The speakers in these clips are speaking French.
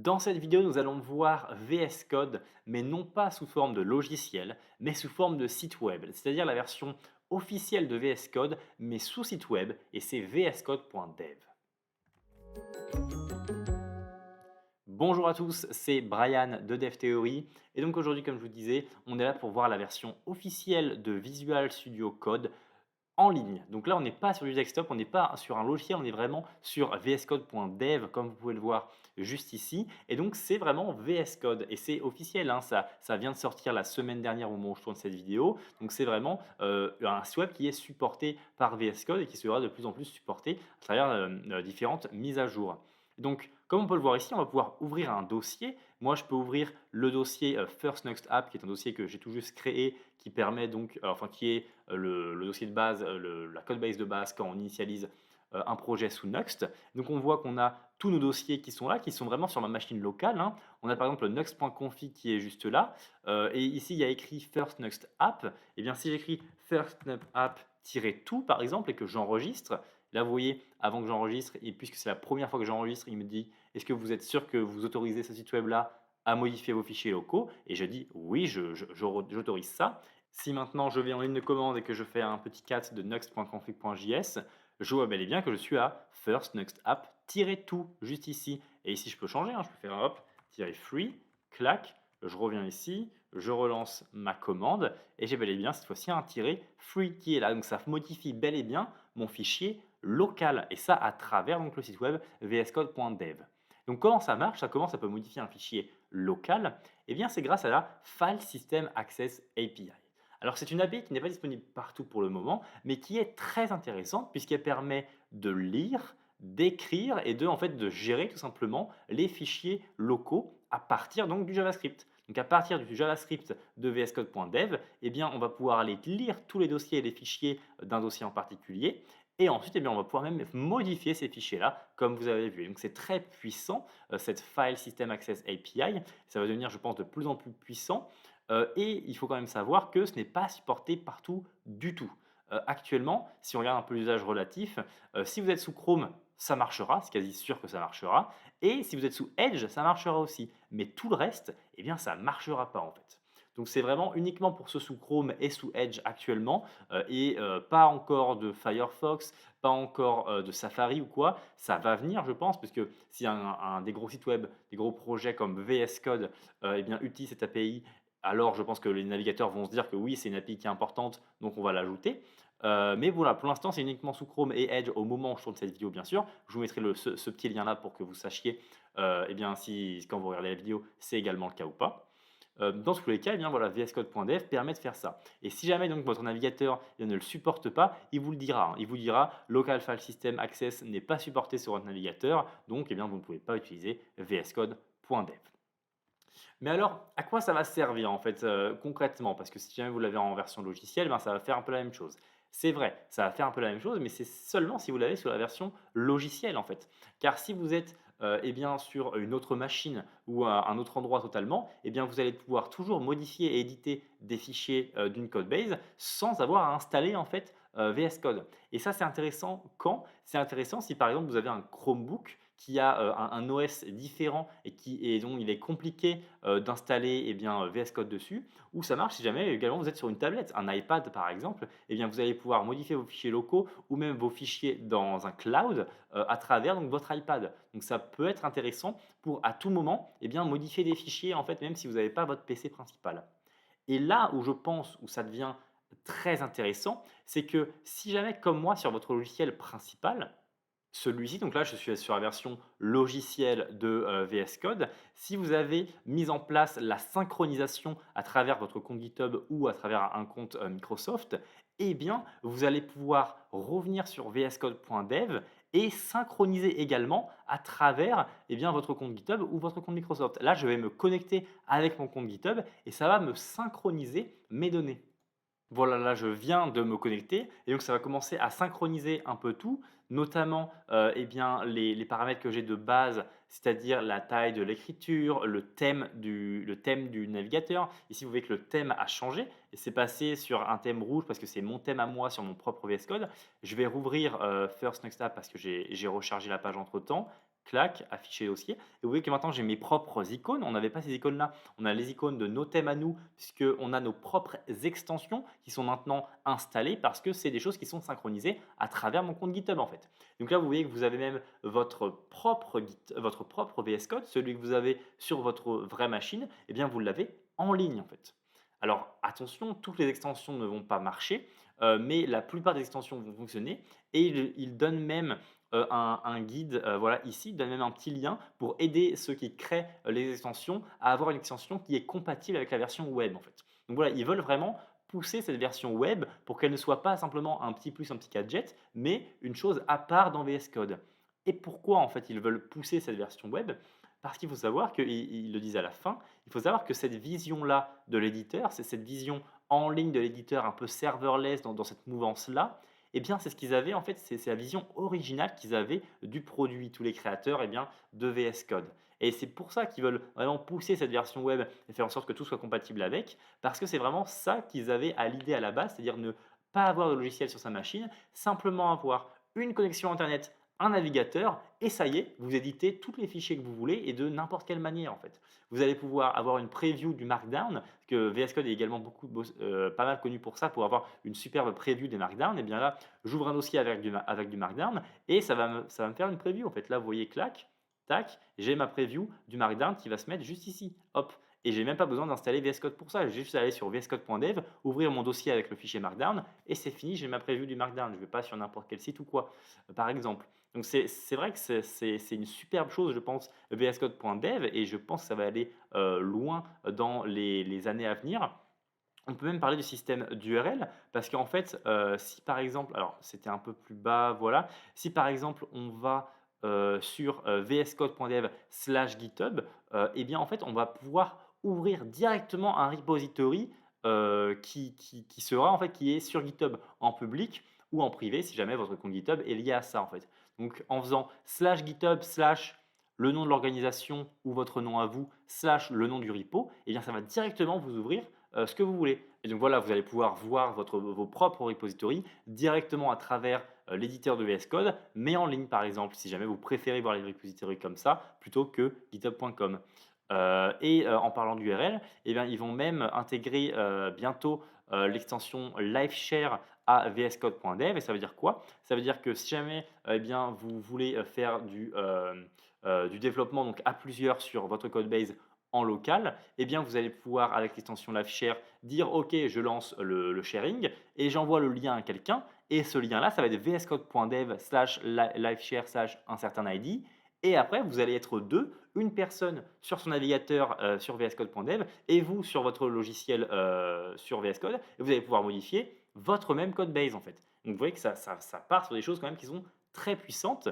Dans cette vidéo, nous allons voir VS Code, mais non pas sous forme de logiciel, mais sous forme de site web, c'est-à-dire la version officielle de VS Code, mais sous site web, et c'est vscode.dev. Bonjour à tous, c'est Brian de DevTheory, et donc aujourd'hui, comme je vous disais, on est là pour voir la version officielle de Visual Studio Code en ligne. Donc là, on n'est pas sur du desktop, on n'est pas sur un logiciel, on est vraiment sur vscode.dev, comme vous pouvez le voir juste ici. Et donc, c'est vraiment VS Code et c'est officiel, hein, ça vient de sortir la semaine dernière au moment où je tourne cette vidéo. Donc, c'est vraiment un site web qui est supporté par VS Code et qui sera de plus en plus supporté à travers différentes mises à jour. Donc, comme on peut le voir ici, on va pouvoir ouvrir un dossier. Moi, je peux ouvrir le dossier First Next App, qui est un dossier que j'ai tout juste créé, qui permet donc, enfin, qui est le dossier de base, la code base de base quand on initialise un projet sous Nuxt. Donc on voit qu'on a tous nos dossiers qui sont là, qui sont vraiment sur ma machine locale, hein. On a par exemple le nuxt.config qui est juste là. Et ici, il y a écrit First Next App. Et bien si j'écris First Next App-tout par exemple et que j'enregistre, là vous voyez, avant que j'enregistre, et puisque c'est la première fois que j'enregistre, il me dit est-ce que vous êtes sûr que vous autorisez ce site web là à modifier vos fichiers locaux? Et je dis oui, j'autorise ça. Si maintenant je vais en ligne de commande et que je fais un petit cat de nuxt.config.js, je vois bel et bien que je suis à first next app-tout juste ici. Et ici je peux changer, hein, je peux faire hop, -free, clac, je reviens ici, je relance ma commande et j'ai bel et bien cette fois-ci un -free qui est là. Donc ça modifie bel et bien mon fichier local et ça à travers donc, le site web vscode.dev. Donc comment ça marche? Ça peut modifier un fichier local? Eh bien c'est grâce à la File System Access API. Alors c'est une API qui n'est pas disponible partout pour le moment, mais qui est très intéressante puisqu'elle permet de lire, d'écrire et en fait, de gérer tout simplement les fichiers locaux à partir donc du JavaScript. Donc à partir du JavaScript de vscode.dev, eh bien, on va pouvoir aller lire tous les dossiers et les fichiers d'un dossier en particulier. Et ensuite, eh bien, on va pouvoir même modifier ces fichiers-là, comme vous avez vu. Donc c'est très puissant, cette File System Access API. Ça va devenir, je pense, de plus en plus puissant. Et il faut quand même savoir que ce n'est pas supporté partout du tout. Actuellement, si on regarde un peu l'usage relatif, si vous êtes sous Chrome, ça marchera, c'est quasi sûr que ça marchera. Et si vous êtes sous Edge, ça marchera aussi. Mais tout le reste, eh bien, ça ne marchera pas en fait. Donc c'est vraiment uniquement pour ceux sous Chrome et sous Edge actuellement, et pas encore de Firefox, pas encore de Safari ou quoi. Ça va venir, je pense, parce que si des gros sites web, des gros projets comme VS Code eh bien, utilisent cette API, alors je pense que les navigateurs vont se dire que oui, c'est une API qui est importante, donc on va l'ajouter. Mais voilà, pour l'instant, c'est uniquement sous Chrome et Edge au moment où je tourne cette vidéo, bien sûr. Je vous mettrai ce petit lien là pour que vous sachiez eh bien, si quand vous regardez la vidéo, c'est également le cas ou pas. Dans tous les cas, eh bien, voilà, vscode.dev permet de faire ça. Et si jamais donc, votre navigateur ne le supporte pas, il vous le dira, hein. Il vous dira Local File System Access n'est pas supporté sur votre navigateur, donc eh bien, vous ne pouvez pas utiliser vscode.dev. Mais alors, à quoi ça va servir en fait, concrètement? Parce que si jamais vous l'avez en version logicielle, ben, ça va faire un peu la même chose. C'est vrai, ça va faire un peu la même chose, mais c'est seulement si vous l'avez sur la version logicielle en fait. Car si vous êtes, eh bien, sur une autre machine ou un autre endroit totalement, eh bien, vous allez pouvoir toujours modifier et éditer des fichiers, d'une codebase sans avoir à installer en fait, VS Code. Et ça, c'est intéressant quand? C'est intéressant si par exemple vous avez un Chromebook qui a, un OS différent et dont il est compliqué, d'installer, eh bien, VS Code dessus, ou ça marche si jamais également vous êtes sur une tablette, un iPad par exemple, eh bien, vous allez pouvoir modifier vos fichiers locaux ou même vos fichiers dans un cloud, à travers donc votre iPad. Donc ça peut être intéressant pour à tout moment, eh bien, modifier des fichiers en fait même si vous n'avez pas votre PC principal. Et là où je pense où ça devient très intéressant, c'est que si jamais comme moi sur votre logiciel principal, celui-ci, donc là, je suis sur la version logicielle de VS Code. Si vous avez mis en place la synchronisation à travers votre compte GitHub ou à travers un compte Microsoft, eh bien, vous allez pouvoir revenir sur vscode.dev et synchroniser également à travers eh bien, votre compte GitHub ou votre compte Microsoft. Là, je vais me connecter avec mon compte GitHub et ça va me synchroniser mes données. Voilà, là, je viens de me connecter et donc ça va commencer à synchroniser un peu tout, notamment, eh bien, les paramètres que j'ai de base, c'est-à-dire la taille de l'écriture, le thème du navigateur. Ici, vous voyez que le thème a changé et c'est passé sur un thème rouge parce que c'est mon thème à moi sur mon propre VS Code. Je vais rouvrir, First Next App parce que j'ai rechargé la page entre temps. clac, afficher dossier. Et vous voyez que maintenant j'ai mes propres icônes. On n'avait pas ces icônes-là. On a les icônes de nos thèmes à nous, puisqu'on a nos propres extensions qui sont maintenant installées parce que c'est des choses qui sont synchronisées à travers mon compte GitHub en fait. Donc là, vous voyez que vous avez même votre propre VS Code, celui que vous avez sur votre vraie machine, eh bien vous l'avez en ligne en fait. Alors attention, toutes les extensions ne vont pas marcher, mais la plupart des extensions vont fonctionner et il donne même un guide, voilà ici, il donne même un petit lien pour aider ceux qui créent les extensions à avoir une extension qui est compatible avec la version web en fait. Donc voilà, ils veulent vraiment pousser cette version web pour qu'elle ne soit pas simplement un petit plus, un petit gadget, mais une chose à part dans VS Code. Et pourquoi en fait ils veulent pousser cette version web? Parce qu'il faut savoir qu'ils le disent à la fin, il faut savoir que cette vision-là de l'éditeur, c'est cette vision en ligne de l'éditeur un peu serverless dans cette mouvance-là, eh bien c'est ce qu'ils avaient en fait, c'est la vision originale qu'ils avaient du produit, tous les créateurs eh bien, de VS Code. Et c'est pour ça qu'ils veulent vraiment pousser cette version web et faire en sorte que tout soit compatible avec, parce que c'est vraiment ça qu'ils avaient à l'idée à la base, c'est-à-dire ne pas avoir de logiciel sur sa machine, simplement avoir une connexion Internet, un navigateur, et ça y est, vous éditez tous les fichiers que vous voulez et de n'importe quelle manière en fait. Vous allez pouvoir avoir une preview du Markdown, parce que VS Code est également pas mal connu pour ça, pour avoir une superbe preview des Markdown. Et bien là, j'ouvre un dossier avec du Markdown et ça va me faire une preview en fait. Là, vous voyez, clac, tac, j'ai ma preview du Markdown qui va se mettre juste ici. Hop. Et j'ai même pas besoin d'installer VS Code pour ça. J'ai juste à aller sur vscode.dev, ouvrir mon dossier avec le fichier Markdown et c'est fini, j'ai ma preview du Markdown. Je ne vais pas sur n'importe quel site ou quoi, par exemple. Donc c'est vrai que c'est une superbe chose, je pense, vscode.dev et je pense que ça va aller loin dans les années à venir. On peut même parler du système d'URL parce qu'en fait, si par exemple, alors c'était un peu plus bas, voilà, si par exemple on va sur vscode.dev/github, eh bien en fait on va pouvoir ouvrir directement un repository qui sera en fait qui est sur GitHub en public ou en privé si jamais votre compte GitHub est lié à ça en fait. Donc en faisant /github/ le nom de l'organisation ou votre nom à vous, / le nom du repo, eh bien ça va directement vous ouvrir ce que vous voulez. Et donc voilà, vous allez pouvoir voir vos propres repositories directement à travers l'éditeur de VS Code, mais en ligne par exemple, si jamais vous préférez voir les repositories comme ça plutôt que github.com. En parlant d'URL, eh bien, ils vont même intégrer bientôt l'extension LiveShare à vscode.dev. Et ça veut dire quoi? Ça veut dire que si jamais eh bien, vous voulez faire du développement donc à plusieurs sur votre codebase en local, eh bien, vous allez pouvoir, avec l'extension LiveShare, dire OK, je lance le sharing et j'envoie le lien à quelqu'un. Et ce lien-là, ça va être vscode.dev/liveshare/ un certain ID. Et après, vous allez être deux, une personne sur son navigateur sur vscode.dev et vous sur votre logiciel sur VS Code. Et vous allez pouvoir modifier votre même code base en fait. Donc vous voyez que ça part sur des choses quand même qui sont très puissantes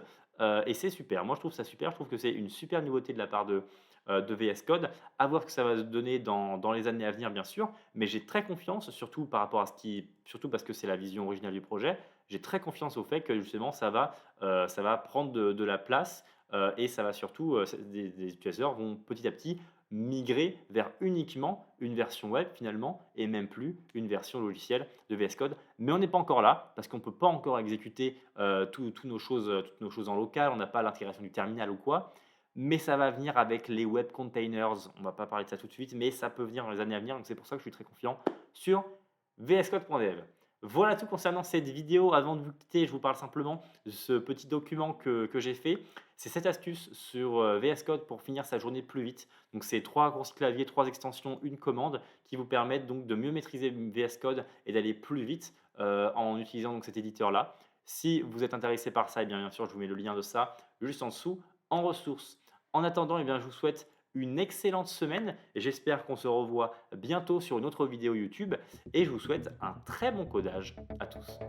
et c'est super. Moi je trouve ça super, je trouve que c'est une super nouveauté de la part de VS Code. À voir ce que ça va se donner dans les années à venir bien sûr, mais j'ai très confiance, surtout par rapport à surtout parce que c'est la vision originale du projet, j'ai très confiance au fait que justement ça va prendre de la place et ça va surtout, des utilisateurs vont petit à petit migrer vers uniquement une version web finalement et même plus une version logicielle de VS Code. Mais on n'est pas encore là parce qu'on ne peut pas encore exécuter toutes nos choses en local, on n'a pas l'intégration du terminal ou quoi. Mais ça va venir avec les web containers, on ne va pas parler de ça tout de suite, mais ça peut venir dans les années à venir, donc c'est pour ça que je suis très confiant sur vscode.dev. Voilà tout concernant cette vidéo. Avant de vous quitter, je vous parle simplement de ce petit document que j'ai fait. C'est cette astuce sur VS Code pour finir sa journée plus vite. Donc c'est 3 raccourcis clavier, 3 extensions, une commande qui vous permettent donc de mieux maîtriser VS Code et d'aller plus vite en utilisant donc cet éditeur-là. Si vous êtes intéressé par ça, eh bien sûr, je vous mets le lien de ça juste en dessous en ressources. En attendant, eh bien, je vous souhaite une excellente semaine et j'espère qu'on se revoit bientôt sur une autre vidéo YouTube et je vous souhaite un très bon codage à tous.